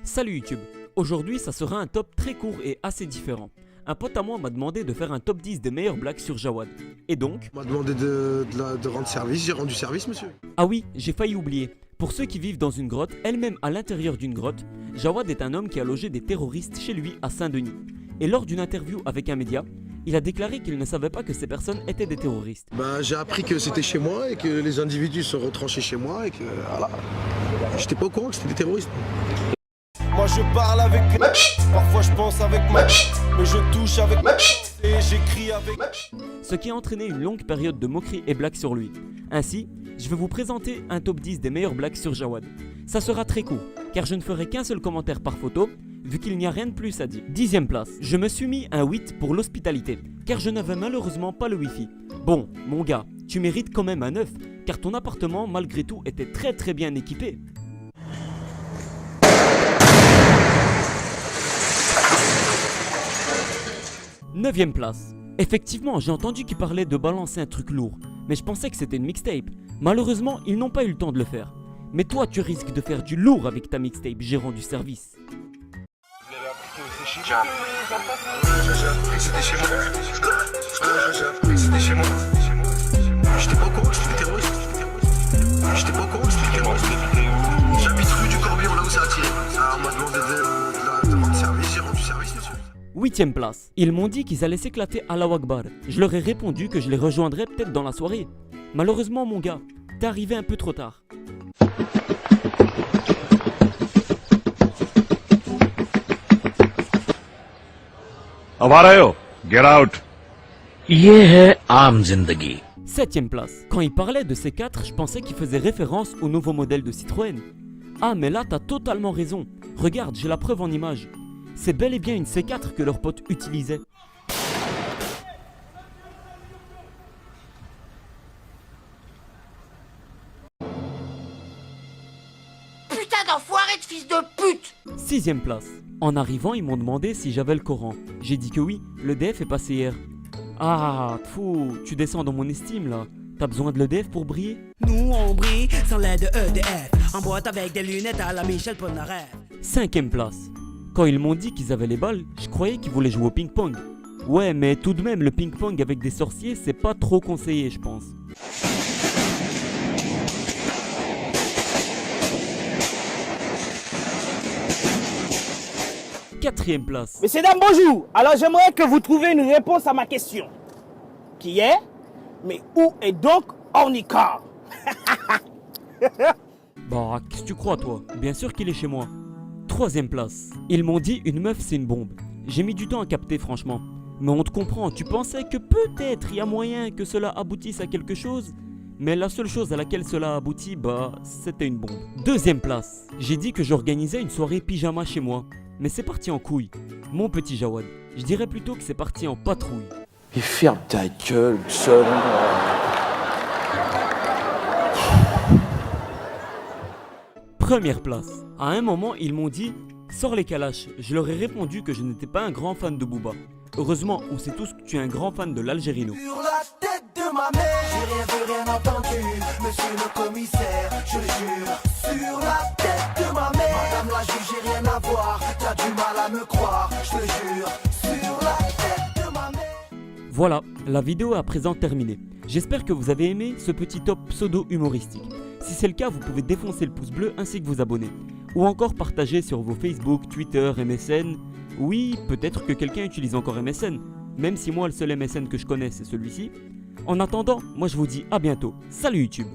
Salut YouTube, aujourd'hui ça sera un top très court et assez différent. Un pote à moi m'a demandé de faire un top 10 des meilleures blagues sur Jawad. Et donc... On m'a demandé de rendre service, j'ai rendu service monsieur. Ah oui, j'ai failli oublier. Pour ceux qui vivent dans une grotte, elle-même à l'intérieur d'une grotte, Jawad est un homme qui a logé des terroristes chez lui à Saint-Denis. Et lors d'une interview avec un média, il a déclaré qu'il ne savait pas que ces personnes étaient des terroristes. J'ai appris que c'était chez moi et que les individus sont retranchés chez moi et que voilà. J'étais pas au courant que c'était des terroristes. Moi je parle avec parfois je pense avec mais je touche avec et j'écris avec Ce qui a entraîné une longue période de moqueries et blagues sur lui. Ainsi, je vais vous présenter un top 10 des meilleures blagues sur Jawad. Ça sera très court, car je ne ferai qu'un seul commentaire par photo, vu qu'il n'y a rien de plus à dire. 10ème place, je me suis mis un 8 pour l'hospitalité, car je n'avais malheureusement pas le wifi. Bon, mon gars, tu mérites quand même un 9, car ton appartement malgré tout était très bien équipé. 9ème place. Effectivement, j'ai entendu qu'il parlait de balancer un truc lourd, mais je pensais que c'était une mixtape. Malheureusement, ils n'ont pas eu le temps de le faire. Mais toi, tu risques de faire du lourd avec ta mixtape, j'ai rendu service. J'ai appris que c'était chez moi. J'ai appris que c'était chez moi. J'étais pas au courant que c'était des terroristes. J'étais pas au courant que c'était des terroristes. J'habite rue du Corbillon, là où ça a tiré. On m'a demandé de rendre service, j'ai rendu service monsieur. 8ème place. Ils m'ont dit qu'ils allaient s'éclater à la Akbar. Je leur ai répondu que je les rejoindrais peut-être dans la soirée. Malheureusement mon gars, t'es arrivé un peu trop tard. Get out. ये है आम जिंदगी। 7ème place. Quand il parlait de C4, je pensais qu'il faisait référence au nouveau modèle de Citroën. Ah mais là t'as totalement raison. Regarde, j'ai la preuve en image. C'est bel et bien une C4 que leurs potes utilisaient. Putain d'enfoiré de fils de pute! 6ème place. En arrivant, ils m'ont demandé si j'avais le Coran. J'ai dit que oui, l'EDF est passé hier. Ah, fou, tu descends dans mon estime là. T'as besoin de l'EDF pour briller? Nous on brille sans l'aide de EDF, en boîte avec des lunettes à la Michel Polnareff. 5ème place. Quand ils m'ont dit qu'ils avaient les balles, je croyais qu'ils voulaient jouer au ping-pong. Ouais, mais tout de même, le ping-pong avec des sorciers, c'est pas trop conseillé, je pense. Quatrième place. Messieurs, dames, bonjour. Alors j'aimerais que vous trouviez une réponse à ma question. Qui est, mais où est donc Ornicor? Bah, qu'est-ce que tu crois, toi? Bien sûr qu'il est chez moi. 3ème place. Ils m'ont dit une meuf c'est une bombe. J'ai mis du temps à capter franchement. Mais on te comprend, tu pensais que peut-être il y a moyen que cela aboutisse à quelque chose? Mais la seule chose à laquelle cela aboutit, bah, c'était une bombe. 2ème place. J'ai dit que j'organisais une soirée pyjama chez moi. Mais c'est parti en couille. Mon petit Jawad. Je dirais plutôt que c'est parti en patrouille. Et ferme ta gueule, seul. Première place. À un moment, ils m'ont dit « Sors les calaches ». Je leur ai répondu que je n'étais pas un grand fan de Booba. Heureusement, on sait tous que tu es un grand fan de l'Algérino. Sur la tête de ma mère, j'ai rien vu, rien entendu. Monsieur le commissaire, je le jure. Sur la tête de ma mère, madame la juge, j'ai rien à voir. T'as du mal à me croire, je le jure. Sur la tête de ma mère. Voilà, la vidéo est à présent terminée. J'espère que vous avez aimé ce petit top pseudo-humoristique. Si c'est le cas, vous pouvez défoncer le pouce bleu ainsi que vous abonner. Ou encore partager sur vos Facebook, Twitter, MSN. Oui, peut-être que quelqu'un utilise encore MSN. Même si moi, le seul MSN que je connais, c'est celui-ci. En attendant, moi je vous dis à bientôt. Salut YouTube!